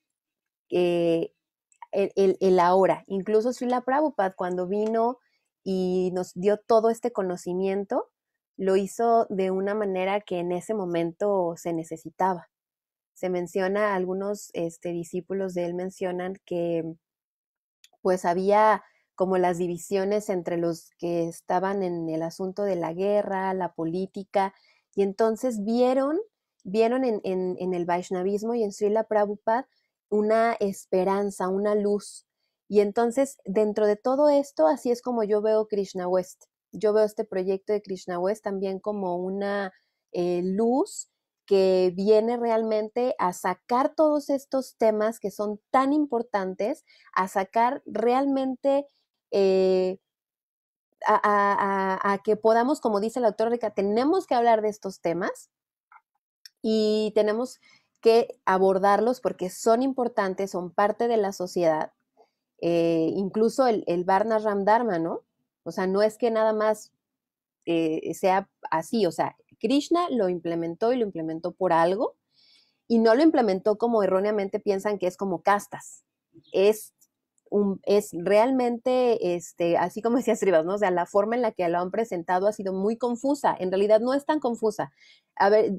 el ahora. Incluso Srila Prabhupada, cuando vino y nos dio todo este conocimiento, lo hizo de una manera que en ese momento se necesitaba. Se menciona, algunos discípulos de él mencionan que pues había como las divisiones entre los que estaban en el asunto de la guerra, la política, y entonces vieron en el Vaishnavismo y en Srila Prabhupada una esperanza, una luz. Y entonces, dentro de todo esto, así es como yo veo Krishna West. Yo veo este proyecto de Krishna West también como una luz que viene realmente a sacar todos estos temas que son tan importantes, a sacar realmente a que podamos, como dice la autora Rica, tenemos que hablar de estos temas y tenemos que abordarlos porque son importantes, son parte de la sociedad. Incluso el Varna Ram Dharma, ¿no? O sea, no es que nada más sea así, o sea, Krishna lo implementó y lo implementó por algo y no lo implementó como erróneamente piensan que es como castas. Es realmente, así como decía Srivas, ¿no? O sea, la forma en la que lo han presentado ha sido muy confusa. En realidad no es tan confusa. A ver,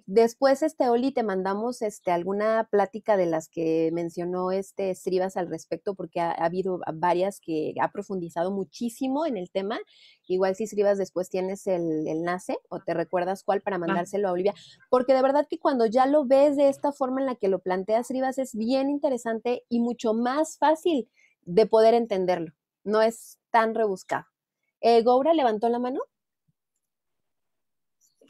después, Oli, te mandamos alguna plática de las que mencionó Srivas al respecto, porque ha habido varias que ha profundizado muchísimo en el tema. Igual si Srivas después tienes el enlace o te recuerdas cuál para mandárselo a Olivia, porque de verdad que cuando ya lo ves de esta forma en la que lo plantea Srivas es bien interesante y mucho más fácil de poder entenderlo. No es tan rebuscado. ¿Goura levantó la mano?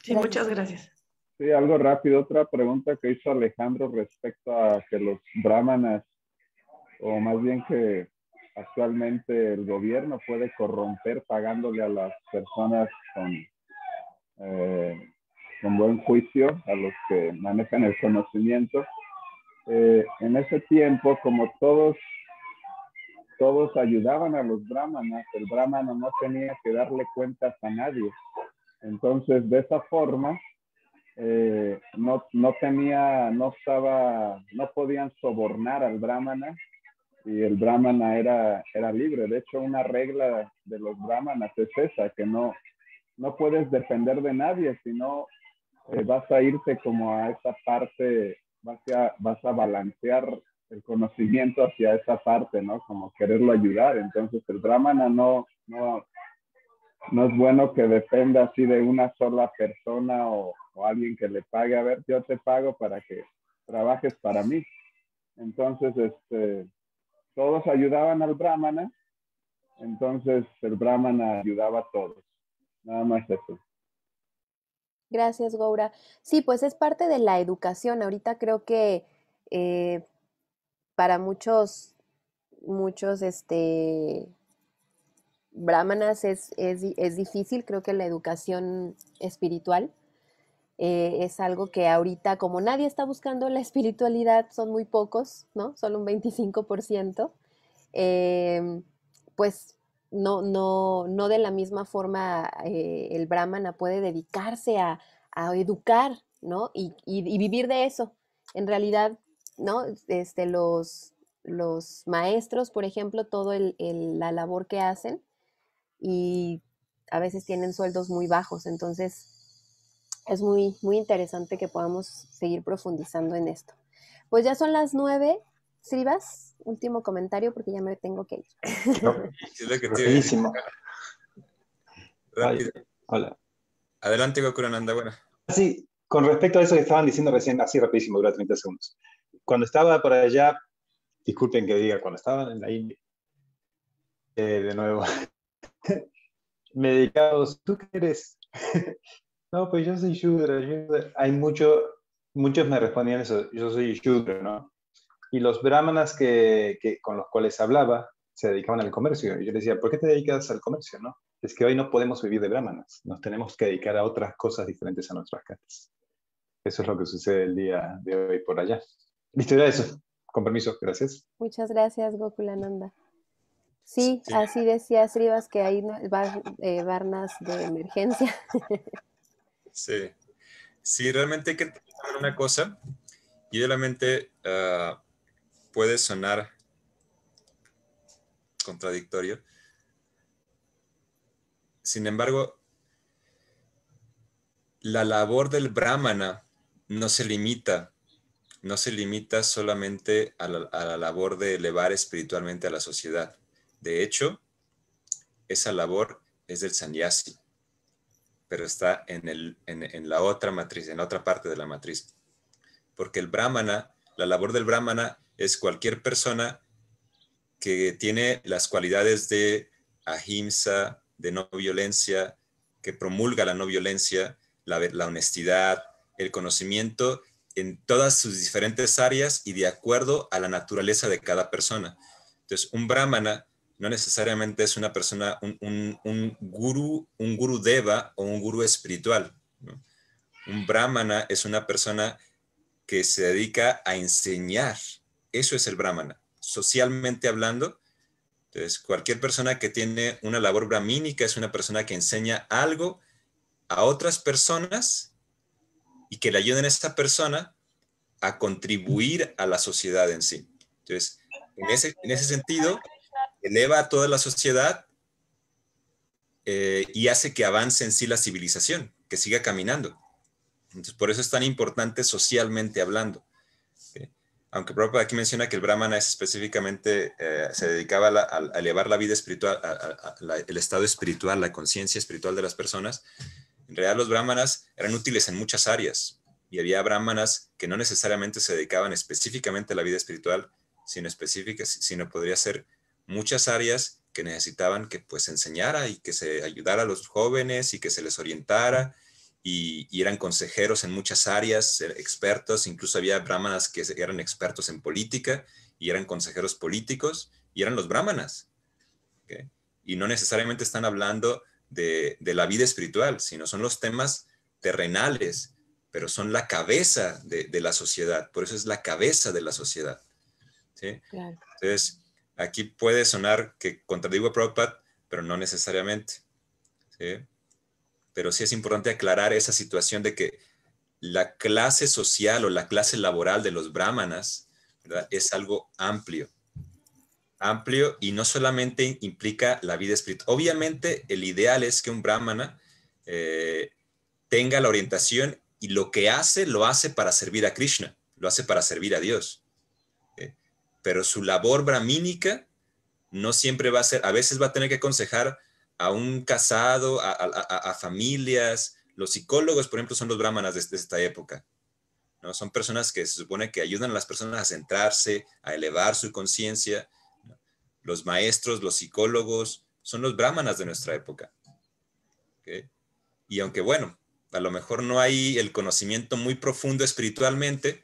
Sí, gracias. Muchas gracias. Sí, algo rápido. Otra pregunta que hizo Alejandro respecto a que los brahmanas, o más bien que actualmente el gobierno puede corromper pagándole a las personas con buen juicio, a los que manejan el conocimiento. En ese tiempo, como todos ayudaban a los brahmanas, el brahmana no tenía que darle cuentas a nadie. Entonces, de esa forma, no podían sobornar al brahmana y el brahmana era libre. De hecho, una regla de los brahmanas es esa, que no puedes depender de nadie, sino vas a irte como a esa parte, vas a balancear el conocimiento hacia esa parte, ¿no? Como quererlo ayudar. Entonces el brahmana no es bueno que dependa así de una sola persona o alguien que le pague. A ver, yo te pago para que trabajes para mí. Entonces, todos ayudaban al brahmana. Entonces el brahmana ayudaba a todos. Nada más eso. Gracias, Goura. Sí, pues es parte de la educación. Ahorita creo que para muchos brahmanas es difícil. Creo que la educación espiritual es algo que ahorita, como nadie está buscando la espiritualidad, son muy pocos, ¿no? Solo un 25%. Pues no de la misma forma el brahmana puede dedicarse a educar, ¿no? Y vivir de eso. En realidad, ¿no? Los maestros, por ejemplo, toda la labor que hacen y a veces tienen sueldos muy bajos. Entonces, es muy, muy interesante que podamos seguir profundizando en esto. Pues ya son las 9. Srivas, último comentario porque ya me tengo que ir. No, rapidísimo. Rápido. Hola. Adelante, Gokulananda, bueno. Sí, con respecto a eso que estaban diciendo recién, así rapidísimo, dura 30 segundos. Cuando estaba por allá, disculpen que diga, cuando estaba en la India, de nuevo, me dedicaba, ¿tú qué eres? No, pues yo soy Shudra. Hay muchos me respondían eso, yo soy Shudra, ¿no? Y los brahmanas con los cuales hablaba se dedicaban al comercio. Y yo les decía, ¿por qué te dedicas al comercio, no? Es que hoy no podemos vivir de brahmanas. Nos tenemos que dedicar a otras cosas diferentes a nuestras casas. Eso es lo que sucede el día de hoy por allá. Listo, era eso. Con permiso, gracias. Muchas gracias, Gokulananda. Sí, así decía Srivas que hay varnas de emergencia. Sí. Sí, realmente hay que entender una cosa. Y obviamente puede sonar contradictorio. Sin embargo, la labor del brahmana no se limita solamente a la labor de elevar espiritualmente a la sociedad. De hecho, esa labor es del sannyasi, pero está en la otra matriz, en la otra parte de la matriz. Porque el brahmana, la labor del brahmana es cualquier persona que tiene las cualidades de ahimsa, de no violencia, que promulga la no violencia, la honestidad, el conocimiento en todas sus diferentes áreas y de acuerdo a la naturaleza de cada persona. Entonces, un brahmana no necesariamente es una persona, un guru deva o un guru espiritual, ¿no? Un brahmana es una persona que se dedica a enseñar. Eso es el brahmana, socialmente hablando. Entonces, cualquier persona que tiene una labor brahmínica es una persona que enseña algo a otras personas y que le ayuden a esa persona a contribuir a la sociedad en sí. Entonces, en ese sentido, eleva a toda la sociedad y hace que avance en sí la civilización, que siga caminando. Entonces, por eso es tan importante socialmente hablando. ¿Okay? Aunque Prabhupada aquí menciona que el brahmana es específicamente, se dedicaba a elevar la vida espiritual, el estado espiritual, la conciencia espiritual de las personas. En realidad los brahmanas eran útiles en muchas áreas y había brahmanas que no necesariamente se dedicaban específicamente a la vida espiritual, sino podría ser muchas áreas que necesitaban que pues enseñara y que se ayudara a los jóvenes y que se les orientara y eran consejeros en muchas áreas, expertos, incluso había brahmanas que eran expertos en política y eran consejeros políticos y eran los brahmanas. ¿Okay? Y no necesariamente están hablando de la vida espiritual, sino son los temas terrenales, pero son la cabeza de la sociedad, por eso es la cabeza de la sociedad. ¿Sí? Claro. Entonces, aquí puede sonar que contradigo a Prabhupada, pero no necesariamente. ¿Sí? Pero sí es importante aclarar esa situación de que la clase social o la clase laboral de los brahmanas, ¿verdad?, es algo amplio. Amplio y no solamente implica la vida espiritual. Obviamente el ideal es que un brahmana tenga la orientación y lo que hace, lo hace para servir a Krishna, lo hace para servir a Dios. Pero su labor brahmínica no siempre va a ser, a veces va a tener que aconsejar a un casado, a familias. Los psicólogos, por ejemplo, son los brahmanas de esta época, ¿no? Son personas que se supone que ayudan a las personas a centrarse, a elevar su conciencia. Los maestros, los psicólogos, son los brahmanas de nuestra época. ¿Okay? Y aunque, bueno, a lo mejor no hay el conocimiento muy profundo espiritualmente,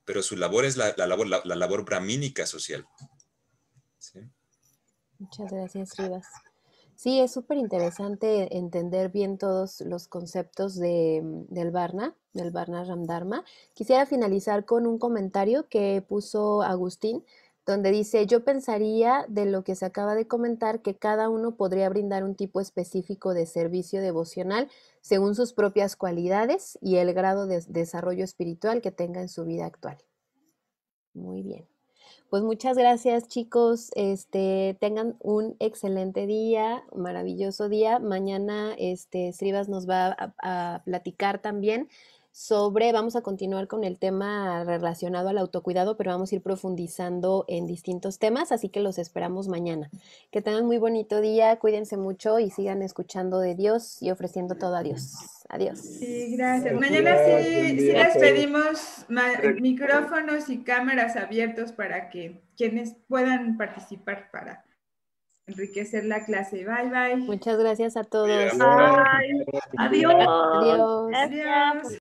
pero su labor es la labor brahmínica social. ¿Sí? Muchas gracias, Srivas. Sí, es súper interesante entender bien todos los conceptos del Varna Ramdharma. Quisiera finalizar con un comentario que puso Agustín, donde dice: yo pensaría de lo que se acaba de comentar que cada uno podría brindar un tipo específico de servicio devocional según sus propias cualidades y el grado de desarrollo espiritual que tenga en su vida actual. Muy bien. Pues muchas gracias, chicos. Tengan un excelente día, un maravilloso día. Mañana Srivas nos va a platicar también vamos a continuar con el tema relacionado al autocuidado, pero vamos a ir profundizando en distintos temas, así que los esperamos mañana. Que tengan muy bonito día, cuídense mucho y sigan escuchando de Dios y ofreciendo todo a Dios. Adiós. Sí, gracias. Mañana sí les pedimos micrófonos y cámaras abiertos para que quienes puedan participar para enriquecer la clase. Bye, bye. Muchas gracias a todos. Bye. Adiós. Adiós. Adiós.